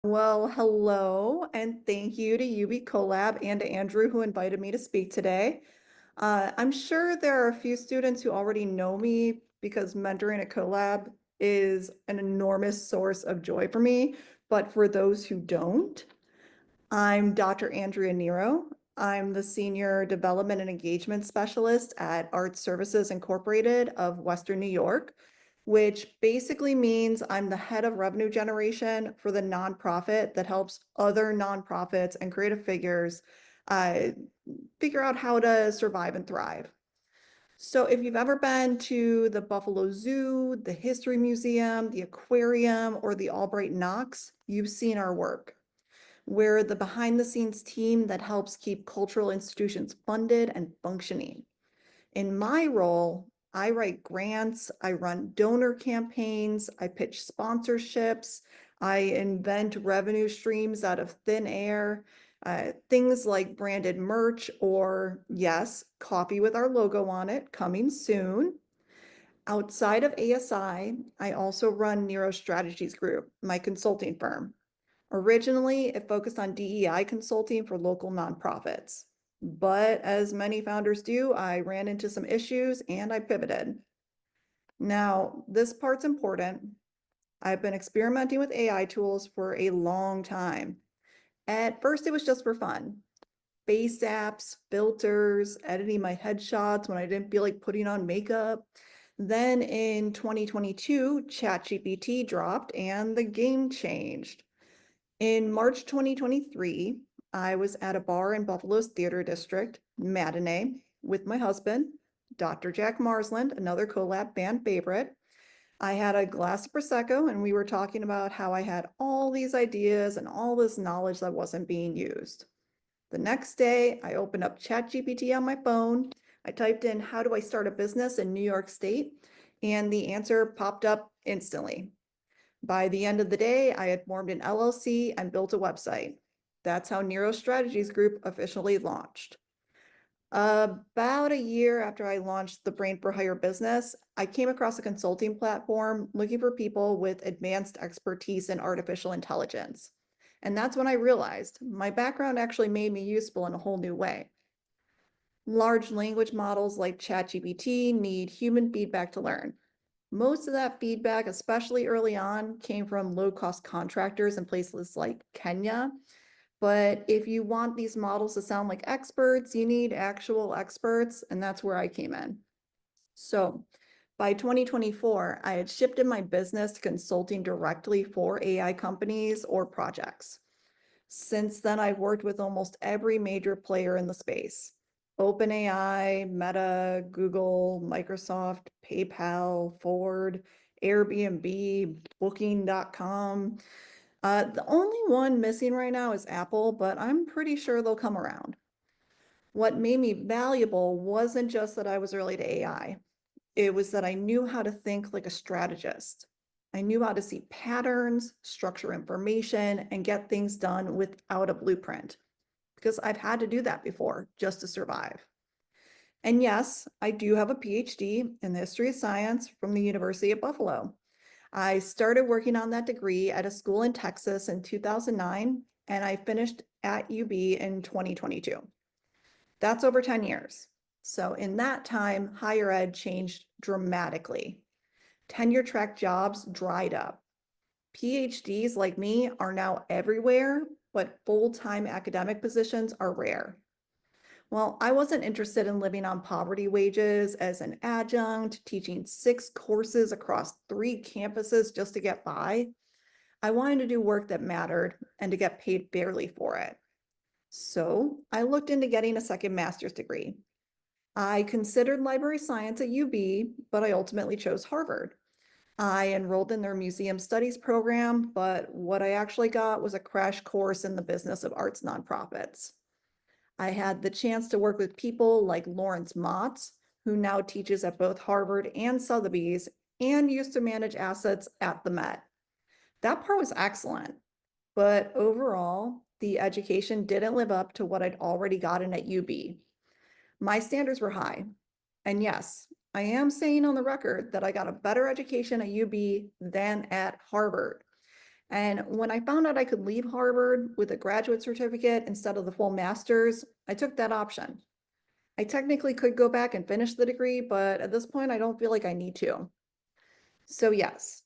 Well, hello, and thank you to UB CoLab and to Andrew who invited me to speak today. I'm sure there are a few students who already know me because mentoring at CoLab is an enormous source of joy for me. But for those who don't, I'm Dr. Andrea Nero. I'm the Senior Development and Engagement Specialist at Art Services Incorporated of Western New York, which basically means I'm the head of revenue generation for the nonprofit that helps other nonprofits and creative figures uh, figure out how to survive and thrive. So if you've ever been to the Buffalo Zoo, the History Museum, the aquarium, or the Albright Knox, you've seen our work. We're the behind the scenes team that helps keep cultural institutions funded and functioning. In my role, I write grants, I run donor campaigns, I pitch sponsorships, I invent revenue streams out of thin air, things like branded merch or, yes, coffee with our logo on it coming soon. Outside of ASI, I also run Nero Strategies Group, my consulting firm. Originally, it focused on DEI consulting for local nonprofits. But as many founders do, I ran into some issues and I pivoted. Now, this part's important. I've been experimenting with AI tools for a long time. At first, it was just for fun. Face apps, filters, editing my headshots when I didn't feel like putting on makeup. Then in 2022, ChatGPT dropped and the game changed. In March 2023, I was at a bar in Buffalo's theater district, Matinee, with my husband, Dr. Jack Marsland, another CoLab band favorite. I had a glass of Prosecco and we were talking about how I had all these ideas and all this knowledge that wasn't being used. The next day, I opened up ChatGPT on my phone. I typed in, how do I start a business in New York State? And the answer popped up instantly. By the end of the day, I had formed an LLC and built a website. That's how Nero Strategies Group officially launched. About a year after I launched the Brain for Hire business, I came across a consulting platform looking for people with advanced expertise in artificial intelligence. And that's when I realized my background actually made me useful in a whole new way. Large language models like ChatGPT need human feedback to learn. Most of that feedback, especially early on, came from low-cost contractors in places like Kenya. But if you want these models to sound like experts, you need actual experts, and that's where I came in. So by 2024, I had shifted my business to consulting directly for AI companies or projects. Since then, I've worked with almost every major player in the space. OpenAI, Meta, Google, Microsoft, PayPal, Ford, Airbnb, Booking.com. The only one missing right now is Apple, but I'm pretty sure they'll come around. What made me valuable wasn't just that I was early to AI. It was that I knew how to think like a strategist. I knew how to see patterns, structure information, and get things done without a blueprint, because I've had to do that before just to survive. And yes, I do have a PhD in the history of science from the University of Buffalo. I started working on that degree at a school in Texas in 2009, and I finished at UB in 2022. That's over 10 years. So in that time, higher ed changed dramatically. Tenure track jobs dried up. PhDs like me are now everywhere, but full-time academic positions are rare. Well, I wasn't interested in living on poverty wages as an adjunct, teaching 6 courses across 3 campuses just to get by. I wanted to do work that mattered and to get paid fairly for it. So I looked into getting a second master's degree. I considered library science at UB, but I ultimately chose Harvard. I enrolled in their museum studies program, but what I actually got was a crash course in the business of arts nonprofits. I had the chance to work with people like Lawrence Motts, who now teaches at both Harvard and Sotheby's and used to manage assets at the Met. That part was excellent, but overall, the education didn't live up to what I'd already gotten at UB. My standards were high. And yes, I am saying on the record that I got a better education at UB than at Harvard. And when I found out I could leave Harvard with a graduate certificate instead of the full master's, I took that option. I technically could go back and finish the degree, but at this point, I don't feel like I need to. So yes,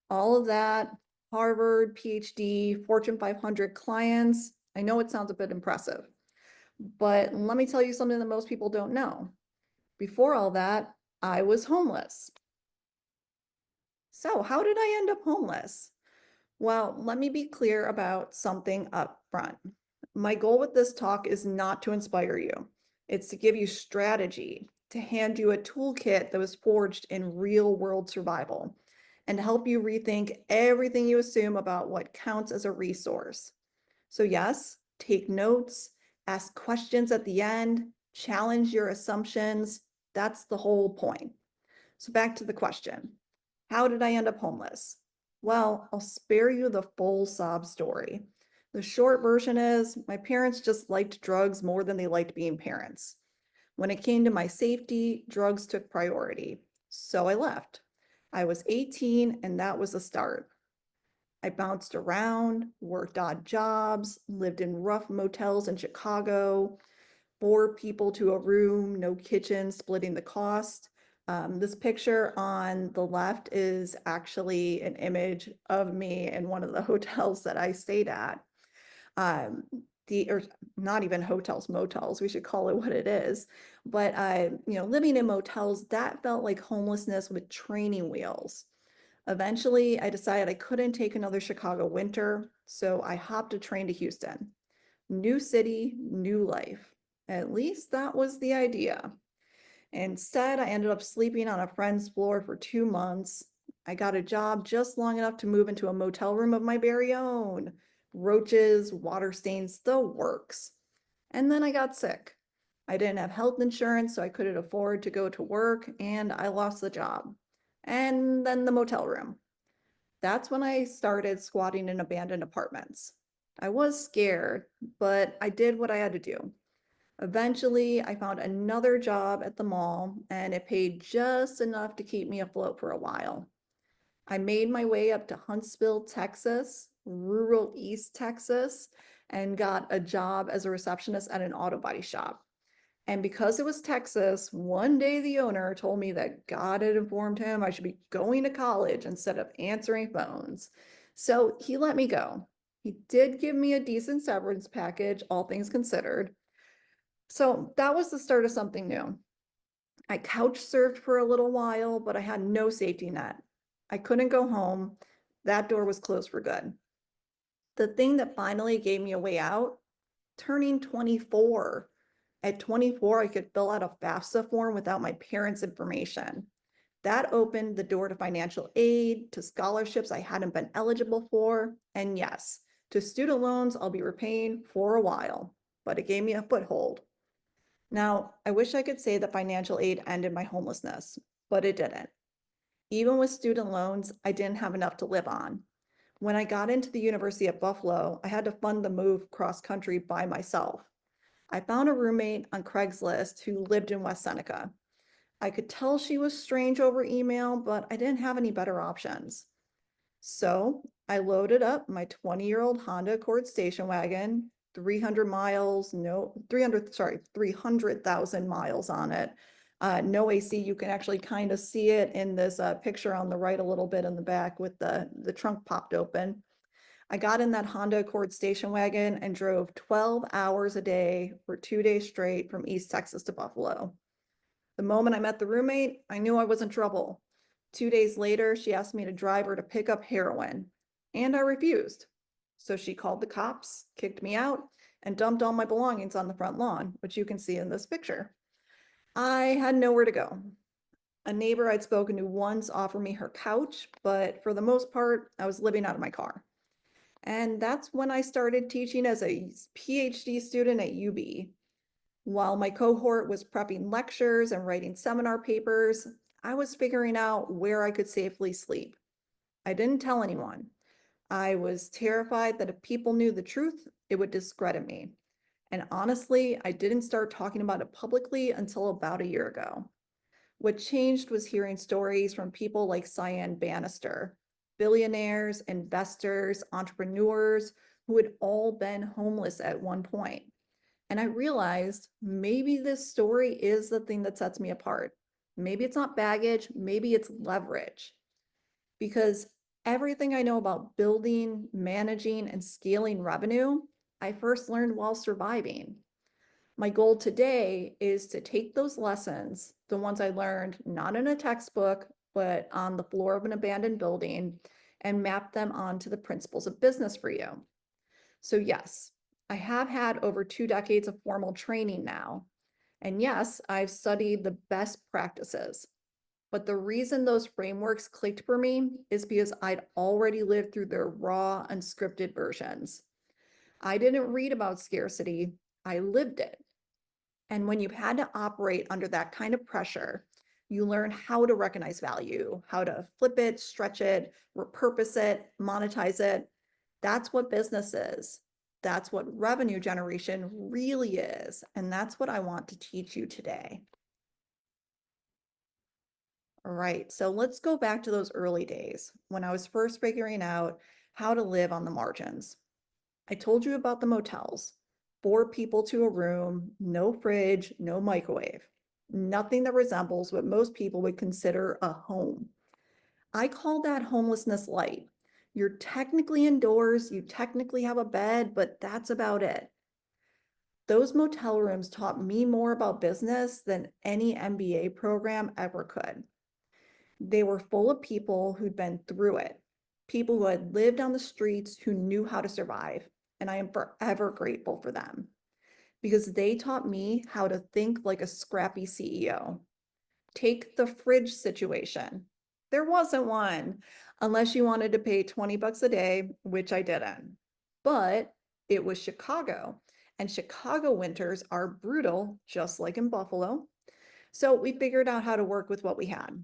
all of that, Harvard, PhD, Fortune 500 clients, I know it sounds a bit impressive, but let me tell you something that most people don't know. Before all that, I was homeless. So how did I end up homeless? Well, let me be clear about something up front. My goal with this talk is not to inspire you. It's to give you strategy, to hand you a toolkit that was forged in real world survival, and to help you rethink everything you assume about what counts as a resource. So yes, take notes, ask questions at the end, challenge your assumptions. That's the whole point. So back to the question. How did I end up homeless? Well, I'll spare you the full sob story. The short version is my parents just liked drugs more than they liked being parents. When it came to my safety, drugs took priority. So I left. I was 18 and that was the start. I bounced around, worked odd jobs, lived in rough motels in Chicago, 4 people to a room, no kitchen, splitting the cost. This picture on the left is actually an image of me in one of the hotels that I stayed at. Um, or not even hotels, motels, we should call it what it is. But living in motels, that felt like homelessness with training wheels. Eventually, I decided I couldn't take another Chicago winter, so I hopped a train to Houston. New city, new life. At least that was the idea. Instead, I ended up sleeping on a friend's floor for 2 months. I got a job just long enough to move into a motel room of my very own. Roaches, water stains, the works. And then I got sick. I didn't have health insurance, so I couldn't afford to go to work, and I lost the job. And then the motel room. That's when I started squatting in abandoned apartments. I was scared, but I did what I had to do. Eventually, I found another job at the mall, and it paid just enough to keep me afloat for a while. I made my way up to Huntsville, Texas, rural East Texas, and got a job as a receptionist at an auto body shop. And because it was Texas, one day the owner told me that God had informed him I should be going to college instead of answering phones. So he let me go. He did give me a decent severance package, all things considered. So that was the start of something new. I couch surfed for a little while, but I had no safety net. I couldn't go home. That door was closed for good. The thing that finally gave me a way out, turning 24. At 24, I could fill out a FAFSA form without my parents' information. That opened the door to financial aid, to scholarships I hadn't been eligible for, and yes, to student loans I'll be repaying for a while, but it gave me a foothold. Now, I wish I could say that financial aid ended my homelessness, but it didn't. Even with student loans, I didn't have enough to live on. When I got into the University at Buffalo, I had to fund the move cross country by myself. I found a roommate on Craigslist who lived in West Seneca. I could tell she was strange over email, but I didn't have any better options. So I loaded up my 20-year-old Honda Accord station wagon, 300 miles, no, 300,000 miles on it. No AC, you can actually kind of see it in this picture on the right a little bit in the back with the trunk popped open. I got in that Honda Accord station wagon and drove 12 hours a day for 2 days straight from East Texas to Buffalo. The moment I met the roommate, I knew I was in trouble. 2 days later, she asked me to drive her to pick up heroin, and I refused. So she called the cops, kicked me out, and dumped all my belongings on the front lawn, which you can see in this picture. I had nowhere to go. A neighbor I'd spoken to once offered me her couch, but for the most part, I was living out of my car. And that's when I started teaching as a PhD student at UB. While my cohort was prepping lectures and writing seminar papers, I was figuring out where I could safely sleep. I didn't tell anyone. I was terrified that if people knew the truth, it would discredit me. And honestly, I didn't start talking about it publicly until about a year ago. What changed was hearing stories from people like Cyan Bannister. billionaires, investors, entrepreneurs who had all been homeless at one point. And I realized maybe this story is the thing that sets me apart. Maybe it's not baggage, maybe it's leverage. Because everything I know about building, managing, and scaling revenue, I first learned while surviving. My goal today is to take those lessons, the ones I learned not in a textbook, but on the floor of an abandoned building, and map them onto the principles of business for you. So yes, I have had over 2 decades of formal training now. And yes, I've studied the best practices. But the reason those frameworks clicked for me is because I'd already lived through their raw, unscripted versions. I didn't read about scarcity, I lived it. And when you've had to operate under that kind of pressure, you learn how to recognize value, how to flip it, stretch it, repurpose it, monetize it. That's what business is. That's what revenue generation really is. And that's what I want to teach you today. All right, so let's go back to those early days when I was first figuring out how to live on the margins. I told you about the motels. 4 people to a room, no fridge, no microwave. Nothing that resembles what most people would consider a home. I call that homelessness light. You're technically indoors, you technically have a bed, but that's about it. Those motel rooms taught me more about business than any MBA program ever could. They were full of people who'd been through it, people who had lived on the streets, who knew how to survive. And I am forever grateful for them because they taught me how to think like a scrappy CEO. Take the fridge situation. There wasn't one, unless you wanted to pay 20 bucks a day, which I didn't. But it was Chicago, and Chicago winters are brutal, just like in Buffalo. So we figured out how to work with what we had.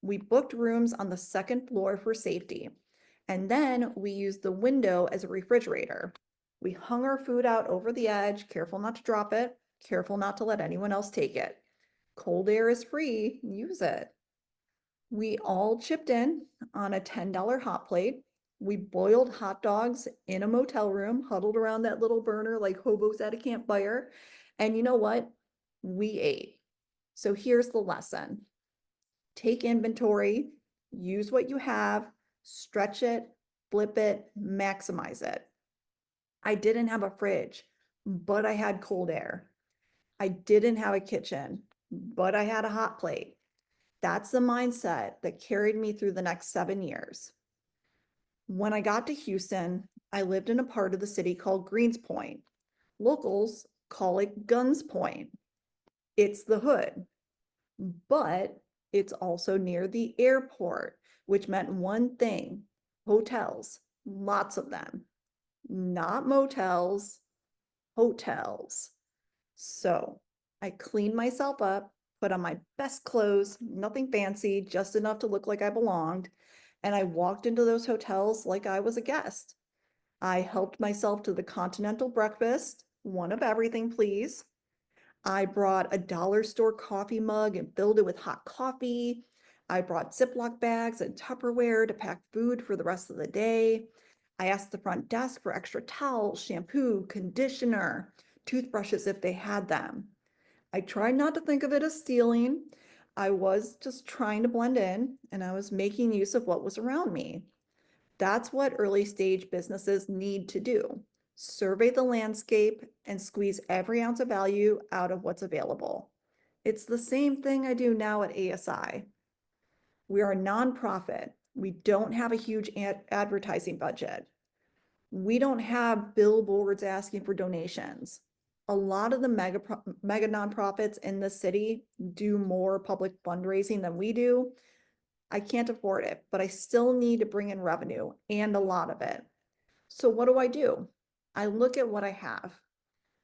We booked rooms on the second floor for safety, and then we used the window as a refrigerator. We hung our food out over the edge, careful not to drop it, careful not to let anyone else take it. Cold air is free, use it. We all chipped in on a $10 hot plate. We boiled hot dogs in a motel room, huddled around that little burner like hobos at a campfire. And you know what? We ate. So here's the lesson. Take inventory, use what you have, stretch it, flip it, maximize it. I didn't have a fridge, but I had cold air. I didn't have a kitchen, but I had a hot plate. That's the mindset that carried me through the next 7 years. When I got to Houston, I lived in a part of the city called Greenspoint. Locals call it Guns Point. It's the hood, but it's also near the airport, which meant one thing: hotels, lots of them, not motels, hotels. So I cleaned myself up, put on my best clothes, nothing fancy, just enough to look like I belonged. And I walked into those hotels like I was a guest. I helped myself to the continental breakfast, one of everything, please. I brought a dollar store coffee mug and filled it with hot coffee. I brought Ziploc bags and Tupperware to pack food for the rest of the day. I asked the front desk for extra towels, shampoo, conditioner, toothbrushes if they had them. I tried not to think of it as stealing. I was just trying to blend in, and I was making use of what was around me. That's what early stage businesses need to do. Survey the landscape and squeeze every ounce of value out of what's available. It's the same thing I do now at ASI. We are a nonprofit. We don't have a huge advertising budget. We don't have billboards asking for donations. A lot of the mega nonprofits in the city do more public fundraising than we do. I can't afford it, but I still need to bring in revenue, and a lot of it. So what do? I look at what I have.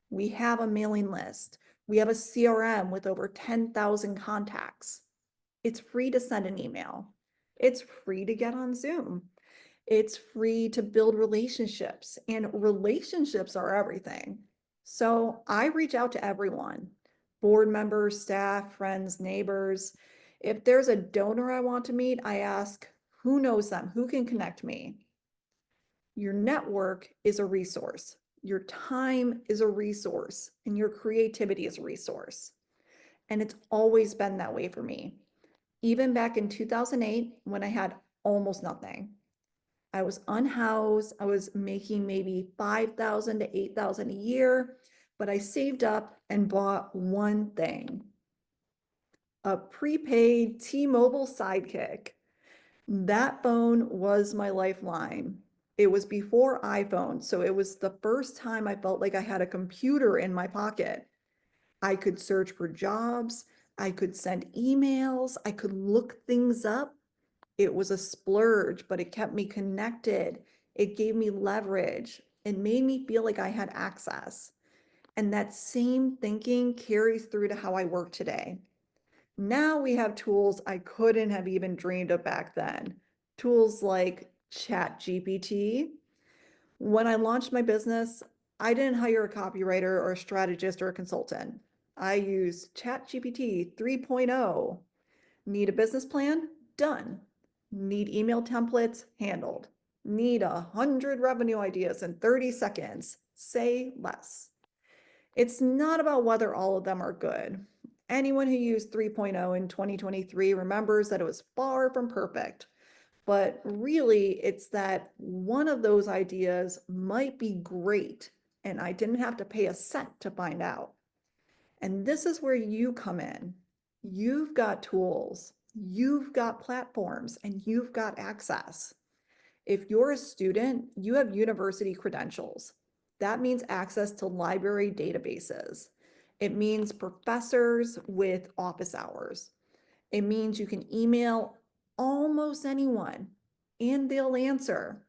We have a mailing list. We have a CRM with over 10,000 contacts. It's free to send an email. It's free to get on Zoom. It's free to build relationships, and relationships are everything. So I reach out to everyone: board members, staff, friends, neighbors. If there's a donor I want to meet, I ask, Who knows them? Who can connect me? Your network is a resource. Your time is a resource, and your creativity is a resource. And it's always been that way for me. Even back in 2008, when I had almost nothing, I was unhoused. I was making maybe 5,000 to 8,000 a year, but I saved up and bought one thing, a prepaid T-Mobile Sidekick. That phone was my lifeline. It was before iPhone, so it was the first time I felt like I had a computer in my pocket. I could search for jobs, I could send emails, I could look things up. It was a splurge, but it kept me connected. It gave me leverage. It made me feel like I had access. And that same thinking carries through to how I work today. Now we have tools I couldn't have even dreamed of back then. Tools like ChatGPT. When I launched my business, I didn't hire a copywriter or a strategist or a consultant. I used ChatGPT 3.0. Need a business plan? Done. Need email templates? Handled. Need 100 revenue ideas in 30 seconds? Say less. It's not about whether all of them are good. Anyone who used 3.0 in 2023 remembers that it was far from perfect. But really, it's that one of those ideas might be great, and I didn't have to pay a cent to find out. And this is where you come in. You've got tools, you've got platforms, and you've got access. If you're a student, you have university credentials. That means access to library databases. It means professors with office hours. It means you can email almost anyone and they'll answer.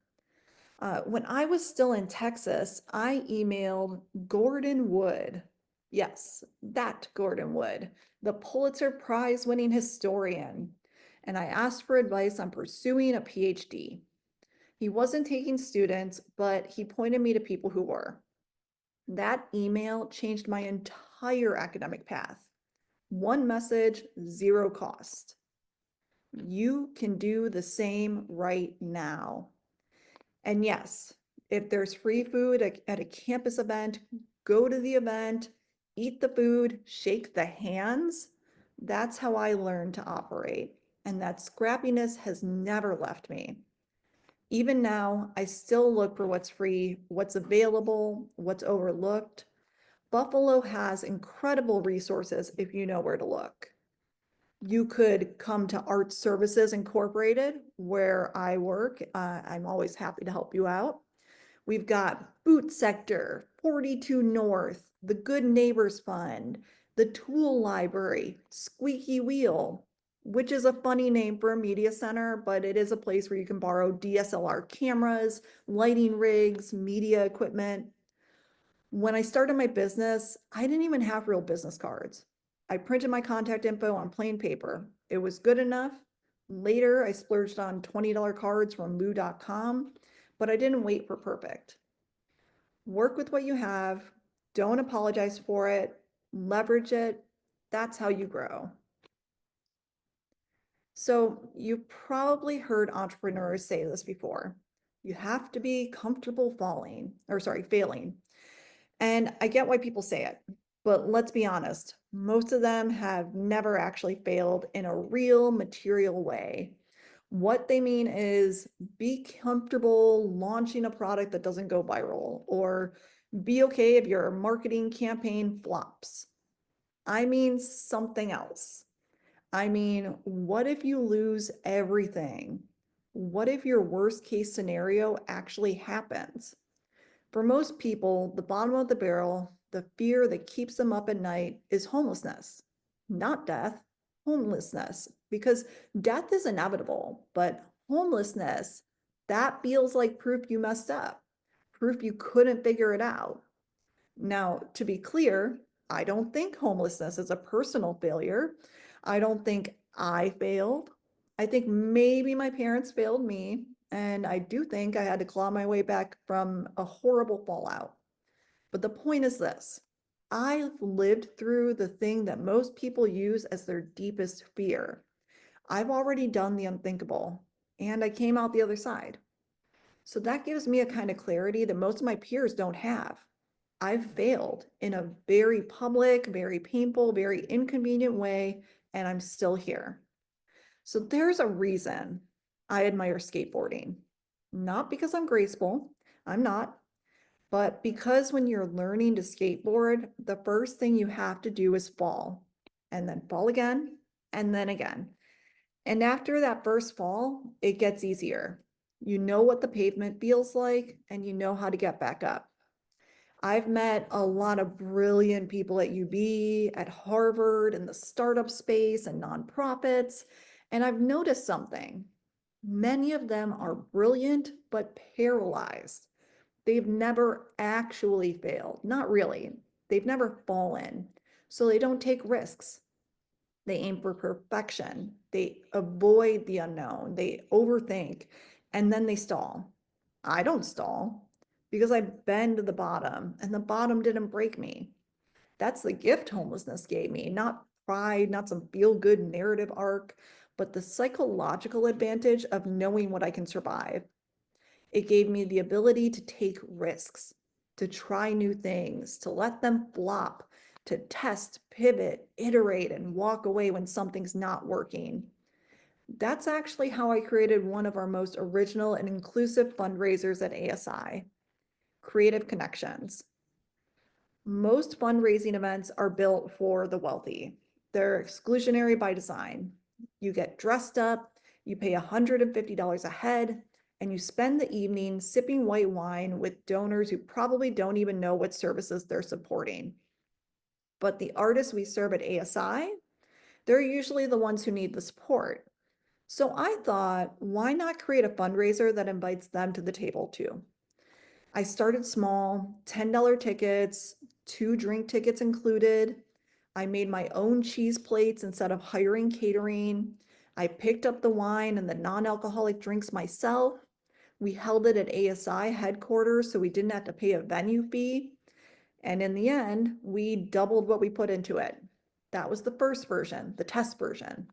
When I was still in Texas, I emailed Gordon Wood. Yes, that Gordon Wood, the Pulitzer Prize winning historian. And I asked for advice on pursuing a PhD. He wasn't taking students, but he pointed me to people who were. That email changed my entire academic path. One message, zero cost. You can do the same right now. And yes, if there's free food at a campus event, go to the event, eat the food, shake the hands. That's how I learned to operate. And that scrappiness has never left me. Even now, I still look for what's free, what's available, what's overlooked. Buffalo has incredible resources if you know where to look. You could come to Art Services Incorporated, where I work. I'm always happy to help you out. We've got Boot Sector, 42 North, the Good Neighbors Fund, the Tool Library, Squeaky Wheel, which is a funny name for a media center, but it is a place where you can borrow DSLR cameras, lighting rigs, media equipment. When I started my business, I didn't even have real business cards. I printed my contact info on plain paper. It was good enough. Later, I splurged on $20 cards from moo.com, but I didn't wait for perfect. Work with what you have. Don't apologize for it. Leverage it. That's how you grow. So you've probably heard entrepreneurs say this before. You have to be comfortable failing. And I get why people say it, but let's be honest, most of them have never actually failed in a real material way. What they mean is be comfortable launching a product that doesn't go viral, or be okay if your marketing campaign flops. I mean something else. I mean, what if you lose everything? What if your worst case scenario actually happens? For most people, the bottom of the barrel, the fear that keeps them up at night is homelessness, not death, homelessness, because death is inevitable, but homelessness, that feels like proof you messed up, proof you couldn't figure it out. Now, to be clear, I don't think homelessness is a personal failure. I don't think I failed. I think maybe my parents failed me, and I do think I had to claw my way back from a horrible fallout. But the point is this: I've lived through the thing that most people use as their deepest fear. I've already done the unthinkable. and I came out the other side. So that gives me a kind of clarity that most of my peers don't have. I've failed in a very public, very painful, very inconvenient way, and I'm still here. So there's a reason I admire skateboarding. Not because I'm graceful, I'm not, but because when you're learning to skateboard, the first thing you have to do is fall, and then fall again, and then again. And after that first fall, it gets easier. You know what the pavement feels like, and you know how to get back up. I've met a lot of brilliant people at UB, at Harvard, in the startup space and nonprofits, and I've noticed something. Many of them are brilliant, but paralyzed. They've never actually failed. Not really. They've never fallen. So they don't take risks. They aim for perfection. They avoid the unknown. They overthink, and then they stall. I don't stall because I've been to the bottom and the bottom didn't break me. That's the gift homelessness gave me, not pride, not some feel good narrative arc, but the psychological advantage of knowing what I can survive. It gave me the ability to take risks, to try new things, to let them flop, to test, pivot, iterate, and walk away when something's not working. That's actually how I created one of our most original and inclusive fundraisers at ASI, Creative Connections. Most fundraising events are built for the wealthy. They're exclusionary by design. You get dressed up, you pay $150 a head, and you spend the evening sipping white wine with donors who probably don't even know what services they're supporting. But the artists we serve at ASI, they're usually the ones who need the support. So I thought, why not create a fundraiser that invites them to the table too? I started small, $10 tickets, 2 drink tickets included. I made my own cheese plates instead of hiring catering. I picked up the wine and the non-alcoholic drinks myself. We held it at ASI headquarters so we didn't have to pay a venue fee. And in the end, we doubled what we put into it. That was the first version, the test version.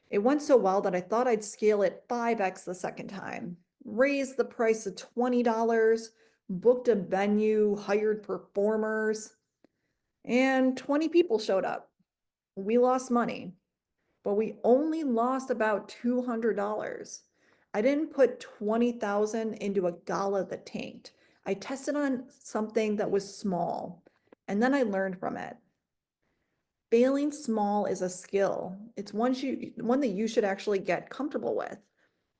It went so well that I thought I'd scale it 5x the second time, raise the price to $20, booked a venue, hired performers, and 20 people showed up. We lost money, but we only lost about $200. I didn't put 20,000 into a gala that tanked. I tested on something that was small, and then I learned from it. Failing small is a skill. It's one that you should actually get comfortable with.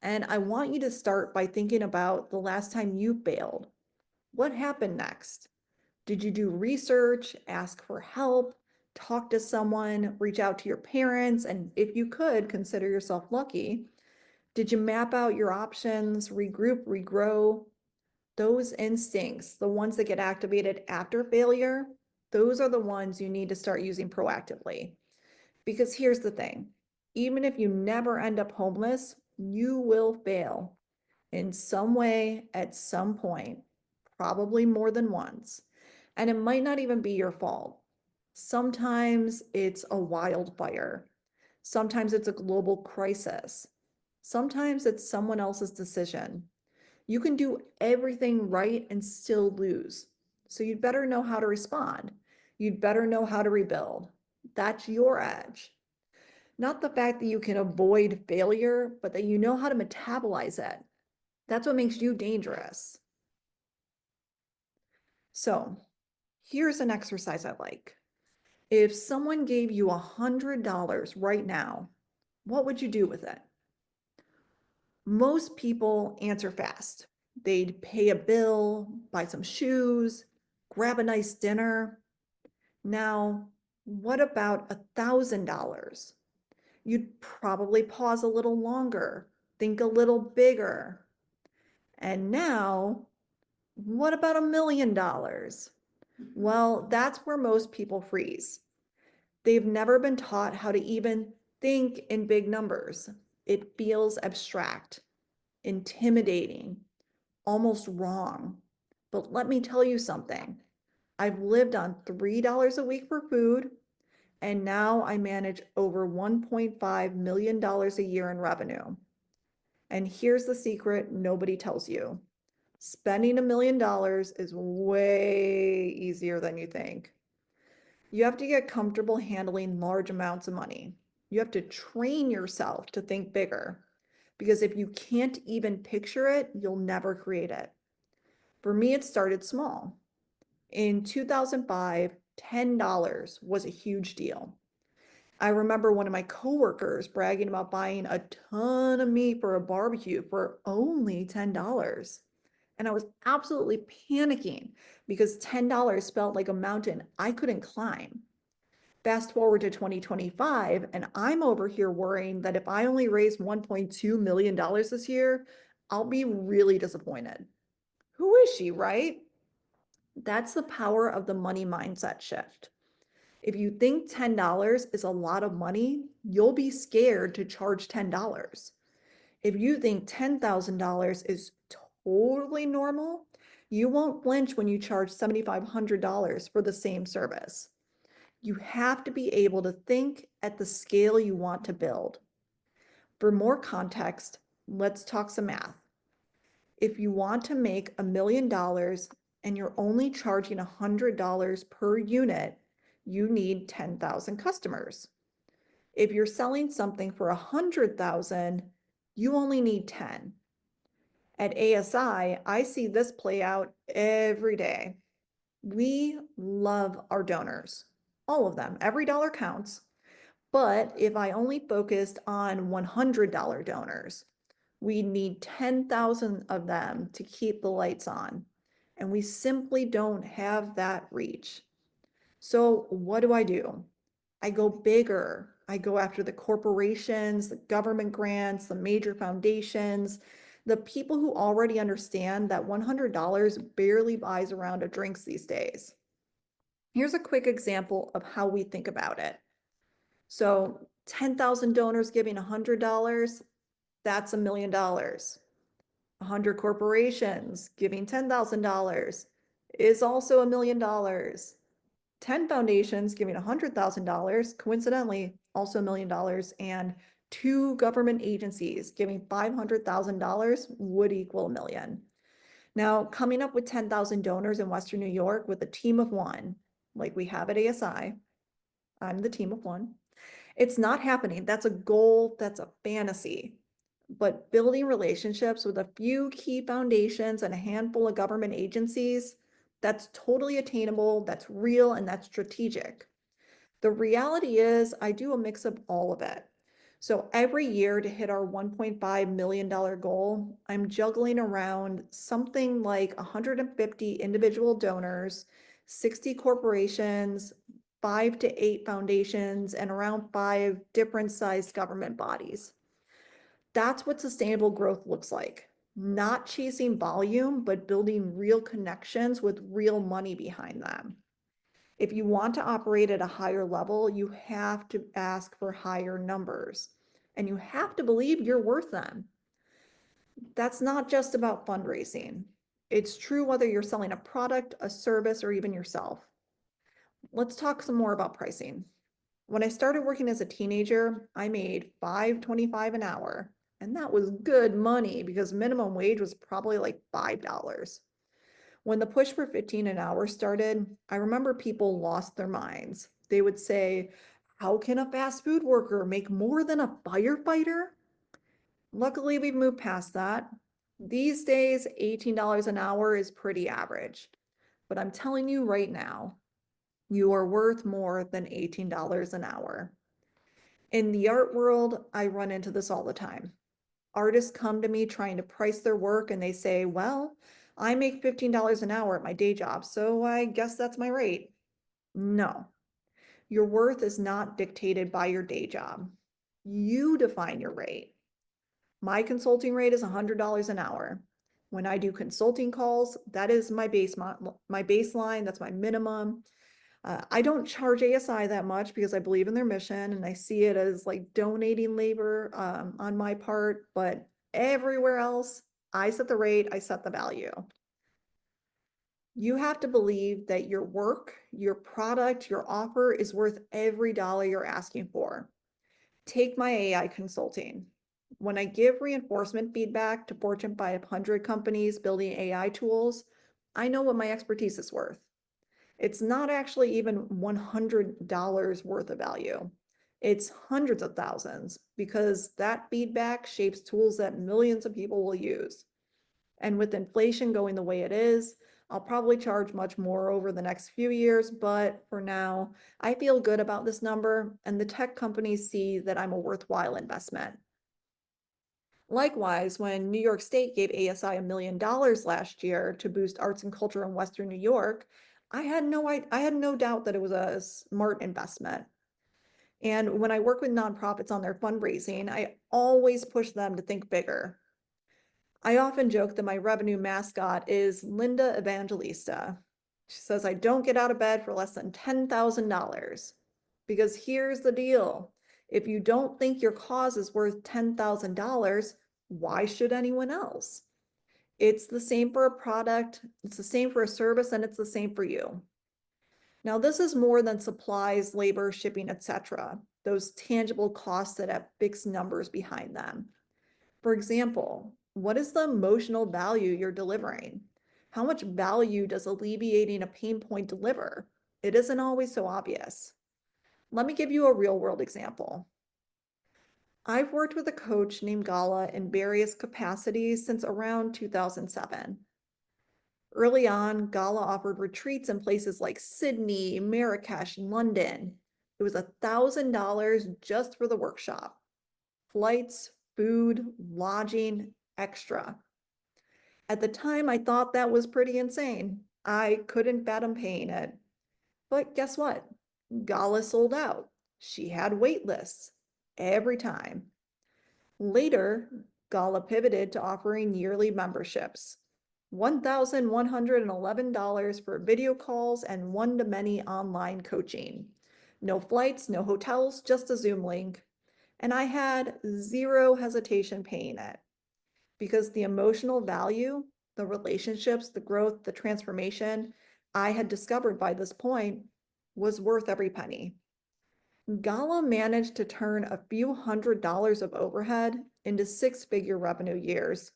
And I want you to start by thinking about the last time you failed. What happened next? Did you do research, ask for help, talk to someone, reach out to your parents, and if you could, consider yourself lucky? Did you map out your options, regroup, regrow? Those instincts, the ones that get activated after failure, those are the ones you need to start using proactively. Because here's the thing, even if you never end up homeless, you will fail in some way at some point, probably more than once. And it might not even be your fault. Sometimes it's a wildfire. Sometimes it's a global crisis. Sometimes it's someone else's decision. You can do everything right and still lose. So you'd better know how to respond. You'd better know how to rebuild. That's your edge. Not the fact that you can avoid failure, but that you know how to metabolize it. That's what makes you dangerous. So here's an exercise I like. If someone gave you $100 right now, what would you do with it? Most people answer fast. They'd pay a bill, buy some shoes, grab a nice dinner. Now, what about $1,000? You'd probably pause a little longer, think a little bigger. And now, what about $1 million? Well, that's where most people freeze. They've never been taught how to even think in big numbers. It feels abstract, intimidating, almost wrong. But let me tell you something. I've lived on $3 a week for food, and now I manage over $1.5 million a year in revenue. And here's the secret nobody tells you. Spending $1 million is way easier than you think. You have to get comfortable handling large amounts of money. You have to train yourself to think bigger. Because if you can't even picture it, you'll never create it. For me, it started small. In 2005, $10 was a huge deal. I remember one of my coworkers bragging about buying a ton of meat for a barbecue for only $10. And I was absolutely panicking because $10 felt like a mountain I couldn't climb. Fast forward to 2025, and I'm over here worrying that if I only raise $1.2 million this year, I'll be really disappointed. Who is she, right? That's the power of the money mindset shift. If you think $10 is a lot of money, you'll be scared to charge $10. If you think $10,000 is totally normal, you won't flinch when you charge $7,500 for the same service. You have to be able to think at the scale you want to build. For more context, let's talk some math. If you want to make $1 million and you're only charging $100 per unit, you need 10,000 customers. If you're selling something for 100,000, you only need 10. At ASI, I see this play out every day. We love our donors, all of them. Every dollar counts. But if I only focused on $100 donors, we need 10,000 of them to keep the lights on. And we simply don't have that reach. So what do? I go bigger. I go after the corporations, the government grants, the major foundations, the people who already understand that $100 barely buys a round of drinks these days. Here's a quick example of how we think about it. So 10,000 donors giving $100, that's $1 million. 100 corporations giving $10,000 is also $1 million. 10 foundations giving $100,000, coincidentally, also $1 million, and 2 government agencies giving $500,000 would equal $1 million. Now, coming up with 10,000 donors in Western New York with a team of 1, like we have at ASI, I'm the team of 1. It's not happening. That's a goal, that's a fantasy. But building relationships with a few key foundations and a handful of government agencies, that's totally attainable, that's real, and that's strategic. The reality is I do a mix of all of it. So every year to hit our $1.5 million goal, I'm juggling around something like 150 individual donors, 60 corporations, 5 to 8 foundations, and around 5 different sized government bodies. That's what sustainable growth looks like. Not chasing volume, but building real connections with real money behind them. If you want to operate at a higher level, you have to ask for higher numbers, and you have to believe you're worth them. That's not just about fundraising. It's true whether you're selling a product, a service, or even yourself. Let's talk some more about pricing. When I started working as a teenager, I made $5.25 an hour, and that was good money because minimum wage was probably like $5. When the push for 15 an hour started, I remember people lost their minds. They would say, how can a fast food worker make more than a firefighter? Luckily, we've moved past that. These days, $18 an hour is pretty average. But I'm telling you right now, you are worth more than $18 an hour. In the art world, I run into this all the time. Artists come to me trying to price their work and they say, well, I make $15 an hour at my day job, so I guess that's my rate. No, your worth is not dictated by your day job. You define your rate. My consulting rate is $100 an hour. When I do consulting calls, that is my baseline, that's my minimum. I don't charge ASI that much because I believe in their mission and I see it as like donating labor on my part, but everywhere else, I set the rate, I set the value. You have to believe that your work, your product, your offer is worth every dollar you're asking for. Take my AI consulting. When I give reinforcement feedback to Fortune 500 companies building AI tools, I know what my expertise is worth. It's not actually even $100 worth of value. It's hundreds of thousands because that feedback shapes tools that millions of people will use. And with inflation going the way it is, I'll probably charge much more over the next few years, but for now, I feel good about this number, and the tech companies see that I'm a worthwhile investment. Likewise, when New York State gave ASI $1 million last year to boost arts and culture in Western New York, I had no doubt that it was a smart investment. And when I work with nonprofits on their fundraising, I always push them to think bigger. I often joke that my revenue mascot is Linda Evangelista. She says I don't get out of bed for less than $10,000. Because here's the deal. If you don't think your cause is worth $10,000, why should anyone else? It's the same for a product, it's the same for a service, and it's the same for you. Now, this is more than supplies, labor, shipping, etc. Those tangible costs that have fixed numbers behind them. For example, what is the emotional value you're delivering? How much value does alleviating a pain point deliver? It isn't always so obvious. Let me give you a real world example. I've worked with a coach named Gala in various capacities since around 2007. Early on, Gala offered retreats in places like Sydney, Marrakesh, London. It was $1,000 just for the workshop. Flights, food, lodging, extra. At the time, I thought that was pretty insane. I couldn't fathom paying it. But guess what? Gala sold out. She had wait lists every time. Later, Gala pivoted to offering yearly memberships. $1,111 for video calls and one-to-many online coaching. No flights, no hotels, just a Zoom link. And I had zero hesitation paying it because the emotional value, the relationships, the growth, the transformation I had discovered by this point was worth every penny. Gala managed to turn a few $100s of overhead into six-figure revenue years,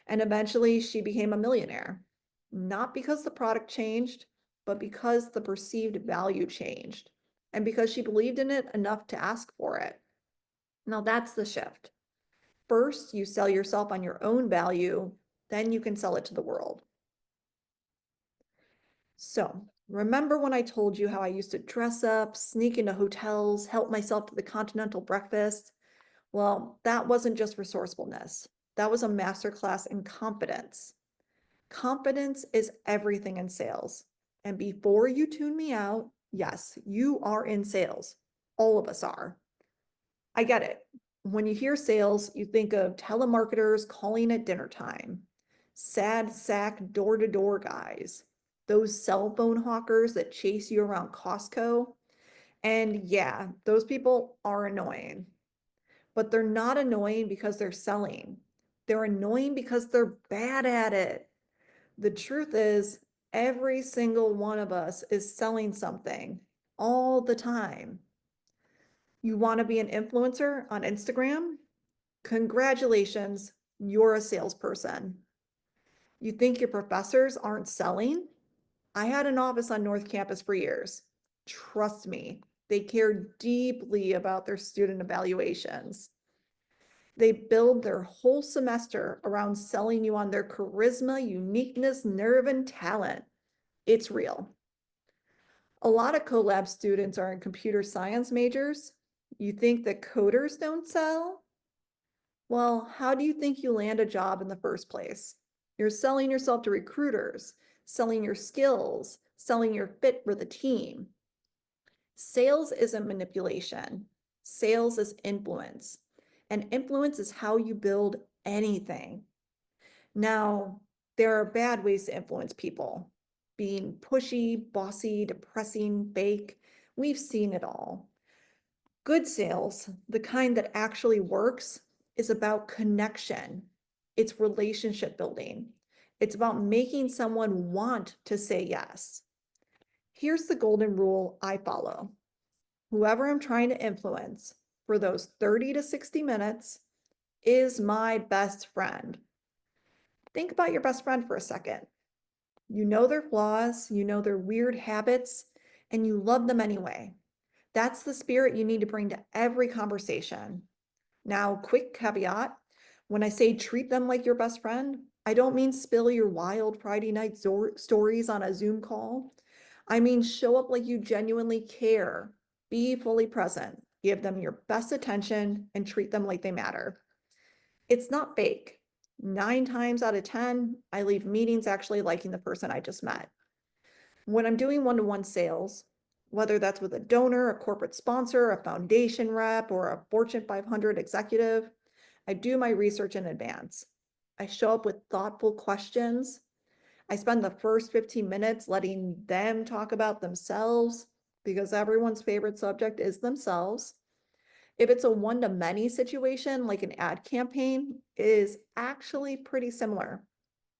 and eventually she became a millionaire. Not because the product changed, but because the perceived value changed, and because she believed in it enough to ask for it. Now that's the shift. First, you sell yourself on your own value, then you can sell it to the world. So, remember when I told you how I used to dress up, sneak into hotels, help myself to the continental breakfast? Well, that wasn't just resourcefulness. That was a masterclass in confidence. Confidence is everything in sales. And before you tune me out, yes, you are in sales. All of us are. I get it. When you hear sales, you think of telemarketers calling at dinner time, sad sack door-to-door guys, those cell phone hawkers that chase you around Costco. And yeah, those people are annoying, but they're not annoying because they're selling. They're annoying because they're bad at it. The truth is, every single one of us is selling something all the time. You want to be an influencer on Instagram? Congratulations, you're a salesperson. You think your professors aren't selling? I had an office on North Campus for years. Trust me, they care deeply about their student evaluations. They build their whole semester around selling you on their charisma, uniqueness, nerve, and talent. It's real. A lot of CoLab students are in computer science majors. You think that coders don't sell? Well, how do you think you land a job in the first place? You're selling yourself to recruiters, selling your skills, selling your fit for the team. Sales isn't manipulation. Sales is influence. And influence is how you build anything. Now, there are bad ways to influence people. Being pushy, bossy, depressing, fake. We've seen it all. Good sales, the kind that actually works, is about connection. It's relationship building. It's about making someone want to say yes. Here's the golden rule I follow. Whoever I'm trying to influence for those 30 to 60 minutes, is my best friend. Think about your best friend for a second. You know their flaws, you know their weird habits, and you love them anyway. That's the spirit you need to bring to every conversation. Now, quick caveat, when I say treat them like your best friend, I don't mean spill your wild Friday night stories on a Zoom call. I mean show up like you genuinely care. Be fully present. Give them your best attention and treat them like they matter. It's not fake. 9 times out of 10, I leave meetings actually liking the person I just met. When I'm doing one-to-one sales, whether that's with a donor, a corporate sponsor, a foundation rep, or a Fortune 500 executive, I do my research in advance. I show up with thoughtful questions. I spend the first 15 minutes letting them talk about themselves because everyone's favorite subject is themselves. If it's a one-to-many situation, like an ad campaign, it is actually pretty similar.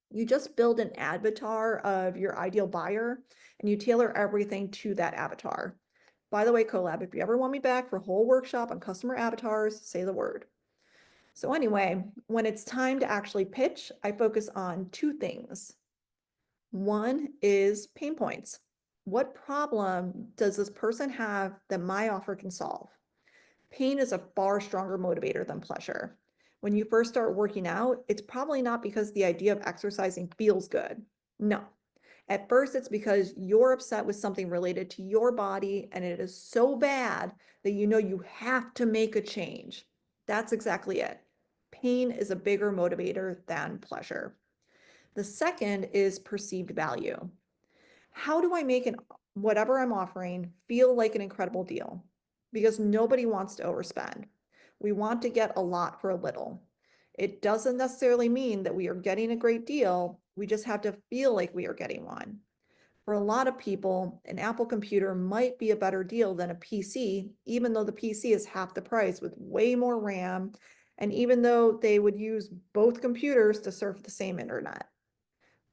You just build an avatar of your ideal buyer and you tailor everything to that avatar. By the way, CoLab, if you ever want me back for a whole workshop on customer avatars, say the word. So anyway, when it's time to actually pitch, I focus on two things. One is pain points. What problem does this person have that my offer can solve? Pain is a far stronger motivator than pleasure. When you first start working out, it's probably not because the idea of exercising feels good. No. At first, it's because you're upset with something related to your body and it is so bad that you know you have to make a change. That's exactly it. Pain is a bigger motivator than pleasure. The second is perceived value. How do I make whatever I'm offering feel like an incredible deal? Because nobody wants to overspend. We want to get a lot for a little. It doesn't necessarily mean that we are getting a great deal. We just have to feel like we are getting one. For a lot of people, an Apple computer might be a better deal than a PC, even though the PC is half the price with way more RAM, and even though they would use both computers to surf the same internet.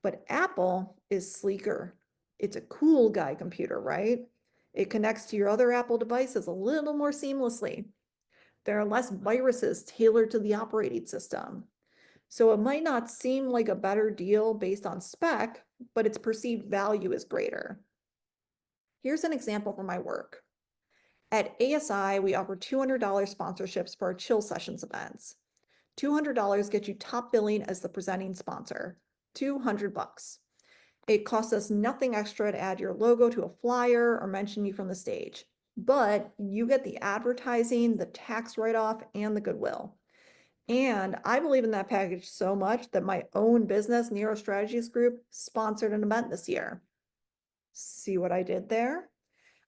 But Apple is sleeker. It's a cool guy computer, right? It connects to your other Apple devices a little more seamlessly. There are less viruses tailored to the operating system. So it might not seem like a better deal based on spec, but its perceived value is greater. Here's an example from my work. At ASI, we offer $200 sponsorships for our chill sessions events. $200 gets you top billing as the presenting sponsor. 200 bucks. It costs us nothing extra to add your logo to a flyer or mention you from the stage, but you get the advertising, the tax write-off, and the goodwill. And I believe in that package so much that my own business, Nero Strategies Group, sponsored an event this year. See what I did there?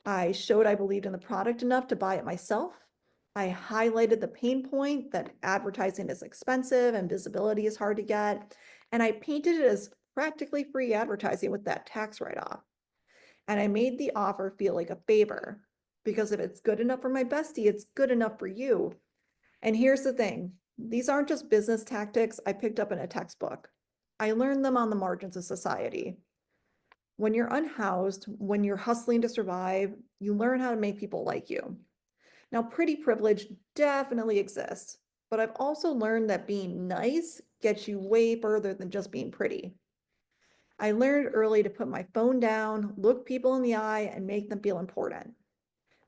I showed I believed in the product enough to buy it myself. I highlighted the pain point that advertising is expensive and visibility is hard to get. And I painted it as practically free advertising with that tax write-off. And I made the offer feel like a favor because if it's good enough for my bestie, it's good enough for you. And here's the thing. These aren't just business tactics I picked up in a textbook. I learned them on the margins of society. When you're unhoused, when you're hustling to survive, you learn how to make people like you. Now, pretty privilege definitely exists, but I've also learned that being nice gets you way further than just being pretty. I learned early to put my phone down, look people in the eye, and make them feel important.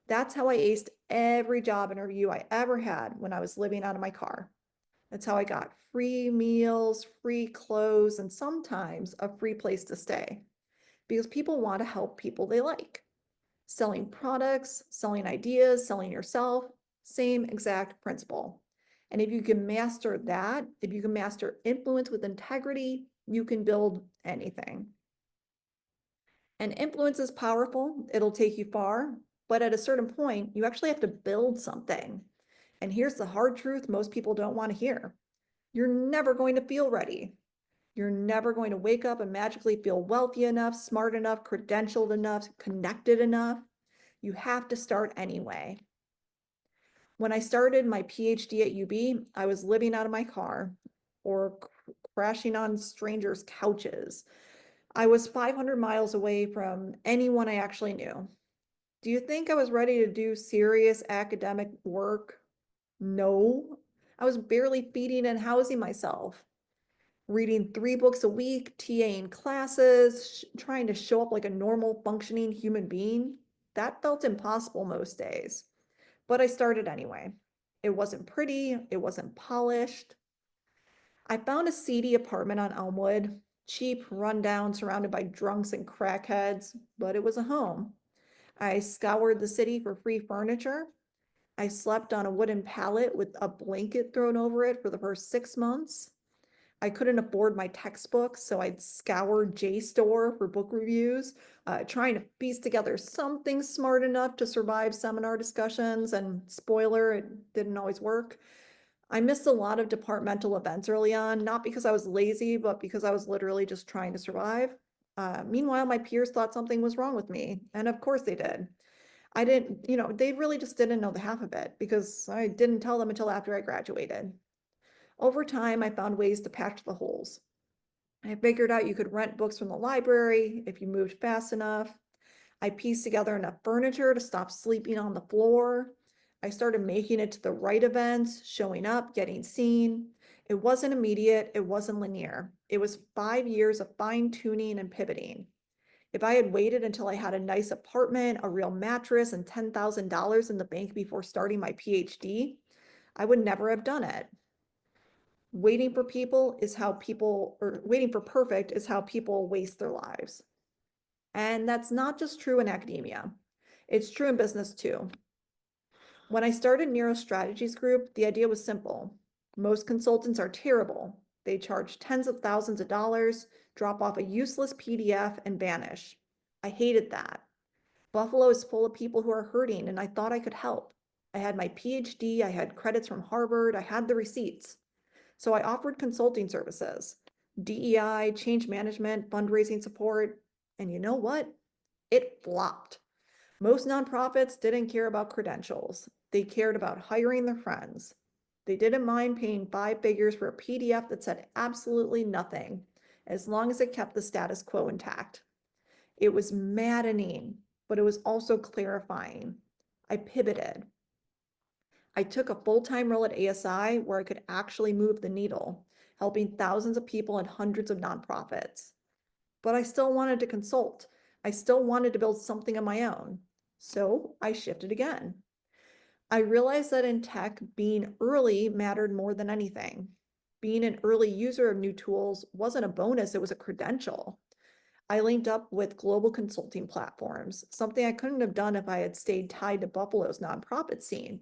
That's how I aced every job interview I ever had when I was living out of my car. That's how I got free meals, free clothes, and sometimes a free place to stay because people want to help people they like. Selling products, selling ideas, selling yourself, same exact principle. And if you can master that, if you can master influence with integrity, you can build anything. And influence is powerful, it'll take you far, but at a certain point, you actually have to build something. And here's the hard truth most people don't want to hear. You're never going to feel ready. You're never going to wake up and magically feel wealthy enough, smart enough, credentialed enough, connected enough. You have to start anyway. When I started my PhD at UB, I was living out of my car or crashing on strangers' couches. I was 500 miles away from anyone I actually knew. Do you think I was ready to do serious academic work? No. I was barely feeding and housing myself, reading 3 books a week, TAing classes, trying to show up like a normal functioning human being. That felt impossible most days, but I started anyway. It wasn't pretty, it wasn't polished. I found a seedy apartment on Elmwood, cheap, rundown, surrounded by drunks and crackheads, but it was a home. I scoured the city for free furniture. I slept on a wooden pallet with a blanket thrown over it for the first 6 months. I couldn't afford my textbooks, so I'd scour JSTOR for book reviews, trying to piece together something smart enough to survive seminar discussions. And spoiler, it didn't always work. I missed a lot of departmental events early on, not because I was lazy, but because I was literally just trying to survive. Meanwhile, my peers thought something was wrong with me, and of course they did. I didn't, they really just didn't know the half of it because I didn't tell them until after I graduated. Over time, I found ways to patch the holes. I figured out you could rent books from the library if you moved fast enough. I pieced together enough furniture to stop sleeping on the floor. I started making it to the right events, showing up, getting seen. It wasn't immediate, it wasn't linear. It was 5 years of fine tuning and pivoting. If I had waited until I had a nice apartment, a real mattress, and $10,000 in the bank before starting my PhD, I would never have done it. Waiting for people is how people, or waiting for perfect is how people waste their lives. And that's not just true in academia. It's true in business too. When I started Nero Strategies Group, the idea was simple. Most consultants are terrible. They charge tens of thousands of dollars, drop off a useless PDF, and vanish. I hated that. Buffalo is full of people who are hurting, and I thought I could help. I had my PhD, I had credits from Harvard, I had the receipts. So I offered consulting services, DEI, change management, fundraising support, and you know what? It flopped. Most nonprofits didn't care about credentials. They cared about hiring their friends. They didn't mind paying 5 figures for a PDF that said absolutely nothing, as long as it kept the status quo intact. It was maddening, but it was also clarifying. I pivoted. I took a full-time role at ASI where I could actually move the needle, helping thousands of people and hundreds of nonprofits. But I still wanted to consult. I still wanted to build something of my own. So I shifted again. I realized that in tech, being early mattered more than anything. Being an early user of new tools wasn't a bonus, it was a credential. I linked up with global consulting platforms, something I couldn't have done if I had stayed tied to Buffalo's nonprofit scene.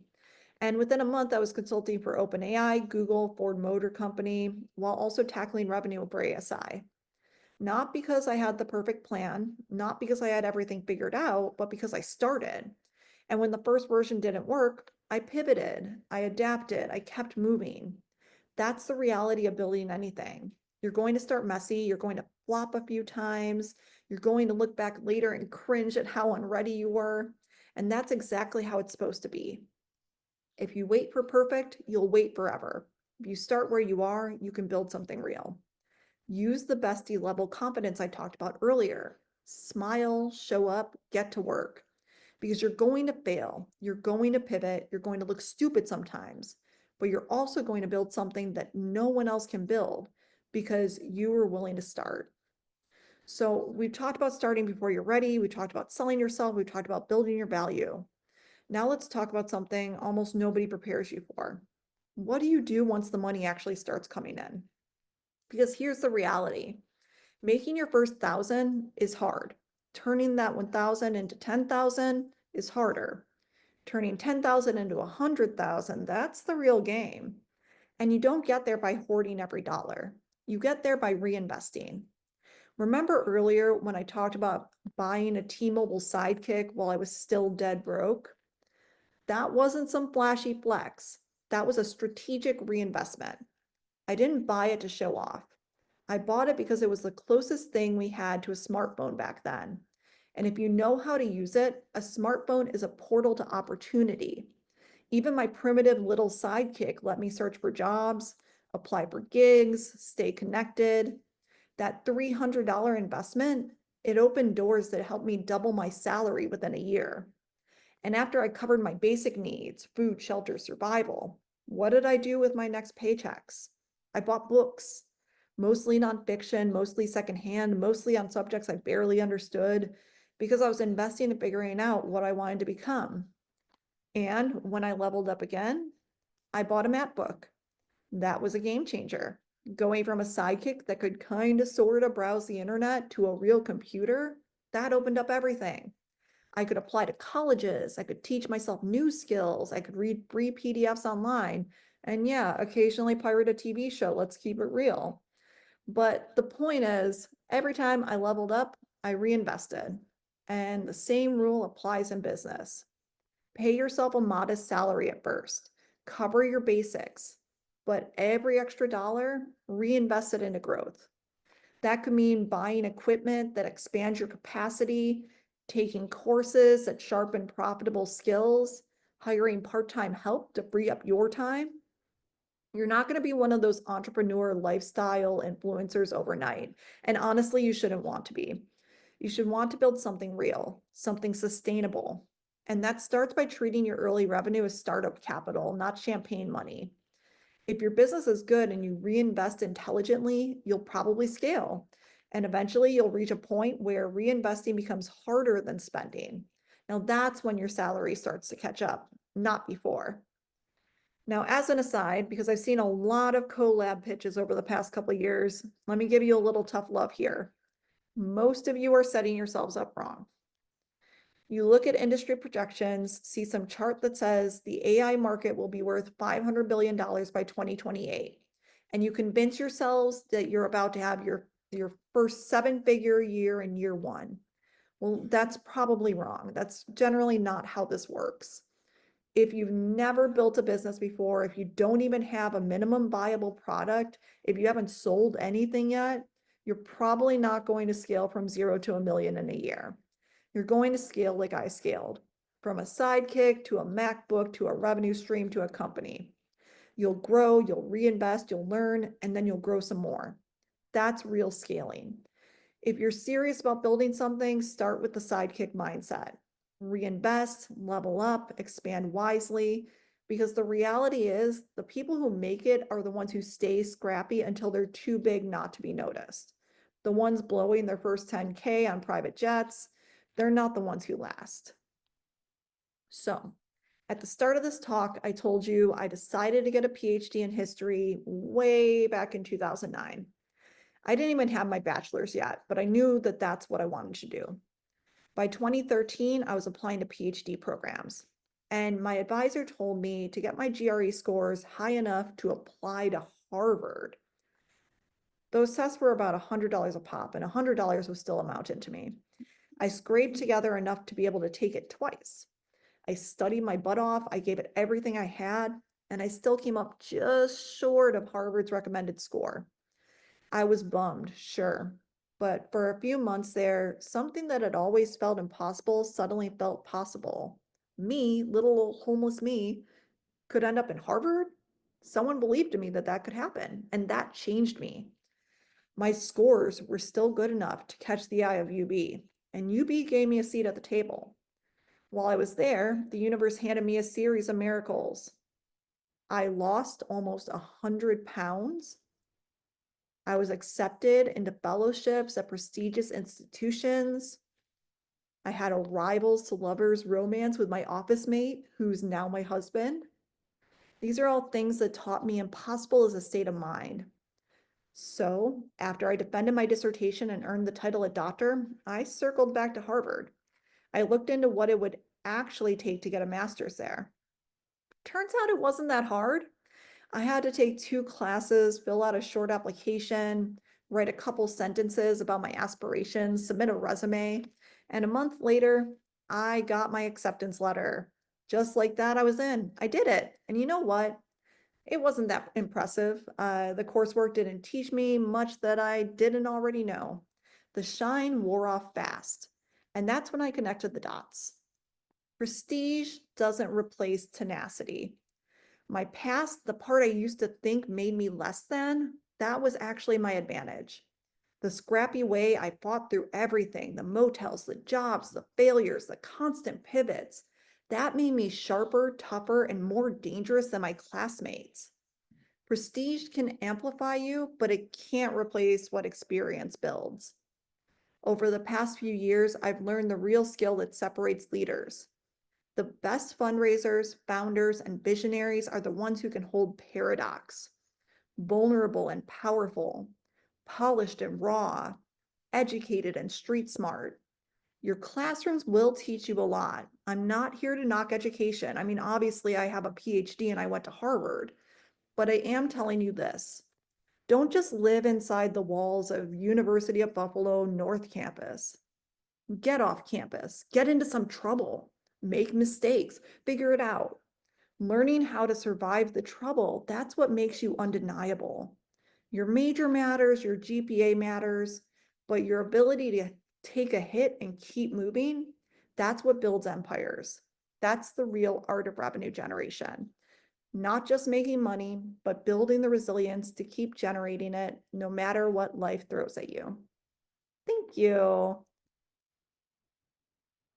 And within a month, I was consulting for OpenAI, Google, Ford Motor Company, while also tackling revenue for ASI. Not because I had the perfect plan, not because I had everything figured out, but because I started. And when the first version didn't work, I pivoted, I adapted, I kept moving. That's the reality of building anything. You're going to start messy, you're going to flop a few times, you're going to look back later and cringe at how unready you were. And that's exactly how it's supposed to be. If you wait for perfect, you'll wait forever. If you start where you are, you can build something real. Use the bestie level confidence I talked about earlier. Smile, show up, get to work. Because you're going to fail, you're going to pivot, you're going to look stupid sometimes, but you're also going to build something that no one else can build because you were willing to start. So we've talked about starting before you're ready. We talked about selling yourself. We've talked about building your value. Now let's talk about something almost nobody prepares you for. What do you do once the money actually starts coming in? Because here's the reality. Making your first 1,000 is hard. Turning that 1,000 into 10,000 is harder. Turning 10,000 into 100,000, that's the real game. And you don't get there by hoarding every dollar. You get there by reinvesting. Remember earlier when I talked about buying a T-Mobile Sidekick while I was still dead broke? That wasn't some flashy flex. That was a strategic reinvestment. I didn't buy it to show off. I bought it because it was the closest thing we had to a smartphone back then. And if you know how to use it, a smartphone is a portal to opportunity. Even my primitive little sidekick let me search for jobs, apply for gigs, stay connected. That $300 investment, it opened doors that helped me double my salary within a year. And after I covered my basic needs, food, shelter, survival, What did I do with my next paychecks? I bought books, mostly nonfiction, mostly secondhand, mostly on subjects I barely understood, because I was investing in figuring out what I wanted to become. And when I leveled up again, I bought a math book. That was a game changer. Going from a sidekick that could kind of sort of browse the internet to a real computer, that opened up everything. I could apply to colleges. I could teach myself new skills. I could read free PDFs online. And yeah, occasionally pirate a TV show. Let's keep it real. But the point is, every time I leveled up, I reinvested. And the same rule applies in business. Pay yourself a modest salary at first, cover your basics, but every extra dollar, reinvest it into growth. That could mean buying equipment that expands your capacity, taking courses that sharpen profitable skills, hiring part-time help to free up your time. You're not going to be one of those entrepreneur lifestyle influencers overnight. And honestly, you shouldn't want to be. You should want to build something real, something sustainable. And that starts by treating your early revenue as startup capital, not champagne money. If your business is good and you reinvest intelligently, you'll probably scale. And eventually you'll reach a point where reinvesting becomes harder than spending. Now that's when your salary starts to catch up, not before. Now, as an aside, because I've seen a lot of collab pitches over the past couple of years, let me give you a little tough love here. Most of you are setting yourselves up wrong. You look at industry projections, see some chart that says the AI market will be worth $500 billion by 2028. And you convince yourselves that you're about to have your first seven-figure year in year one. Well, that's probably wrong. That's generally not how this works. If you've never built a business before, if you don't even have a minimum viable product, if you haven't sold anything yet, you're probably not going to scale from 0 to 1 million in a year. You're going to scale like I scaled, from a sidekick to a MacBook to a revenue stream to a company. You'll grow, you'll reinvest, you'll learn, and then you'll grow some more. That's real scaling. If you're serious about building something, start with the sidekick mindset. Reinvest, level up, expand wisely, because the reality is the people who make it are the ones who stay scrappy until they're too big not to be noticed. The ones blowing their first 10K on private jets, they're not the ones who last. So, at the start of this talk, I told you I decided to get a PhD in history way back in 2009. I didn't even have my bachelor's yet, but I knew that that's what I wanted to do. By 2013, I was applying to PhD programs, and my advisor told me to get my GRE scores high enough to apply to Harvard. Those tests were about $100 a pop, and $100 was still a mountain to me. I scraped together enough to be able to take it twice. I studied my butt off, I gave it everything I had, and I still came up just short of Harvard's recommended score. I was bummed, sure, but for a few months there, something that had always felt impossible suddenly felt possible. Me, little old homeless me, could end up in Harvard? Someone believed in me that that could happen, and that changed me. My scores were still good enough to catch the eye of UB, and UB gave me a seat at the table. While I was there, the universe handed me a series of miracles. I lost almost 100 pounds. I was accepted into fellowships at prestigious institutions. I had a rivals to lovers romance with my office mate, who's now my husband. These are all things that taught me impossible is a state of mind. So, after I defended my dissertation and earned the title of doctor, I circled back to Harvard. I looked into what it would actually take to get a master's there. Turns out it wasn't that hard. I had to take 2 classes, fill out a short application, write a couple sentences about my aspirations, submit a resume, and a month later, I got my acceptance letter. Just like that, I was in. I did it. And you know what? It wasn't that impressive. The coursework didn't teach me much that I didn't already know. The shine wore off fast. And that's when I connected the dots. Prestige doesn't replace tenacity. My past, the part I used to think made me less than, that was actually my advantage. The scrappy way I fought through everything, the motels, the jobs, the failures, the constant pivots, That made me sharper, tougher, and more dangerous than my classmates. Prestige can amplify you, but it can't replace what experience builds. Over the past few years, I've learned the real skill that separates leaders. The best fundraisers, founders, and visionaries are the ones who can hold paradox, vulnerable and powerful, polished and raw, educated and street smart. Your classrooms will teach you a lot. I'm not here to knock education. I mean, obviously, I have a PhD and I went to Harvard, but I am telling you this. Don't just live inside the walls of University of Buffalo North Campus. Get off campus, get into some trouble, make mistakes, figure it out. Learning how to survive the trouble, that's what makes you undeniable. Your major matters, your GPA matters, but your ability to take a hit and keep moving, that's what builds empires. That's the real art of revenue generation. Not just making money, but building the resilience to keep generating it no matter what life throws at you. Thank you.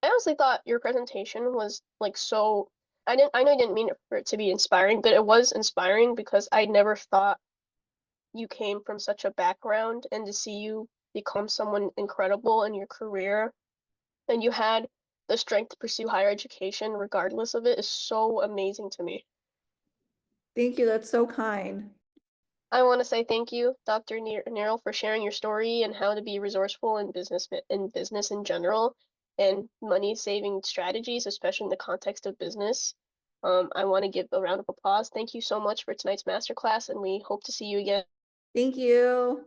I honestly thought your presentation was like so. I know you didn't mean it for it to be inspiring, but it was inspiring because I never thought you came from such a background, and to see you become someone incredible in your career and you had the strength to pursue higher education regardless of it is so amazing to me. Thank you. That's so kind. I want to say thank you, Dr. Nero, for sharing your story and how to be resourceful in business in general and money saving strategies, especially in the context of business. I want to give a round of applause. Thank you so much for tonight's masterclass, and we hope to see you again. Thank you.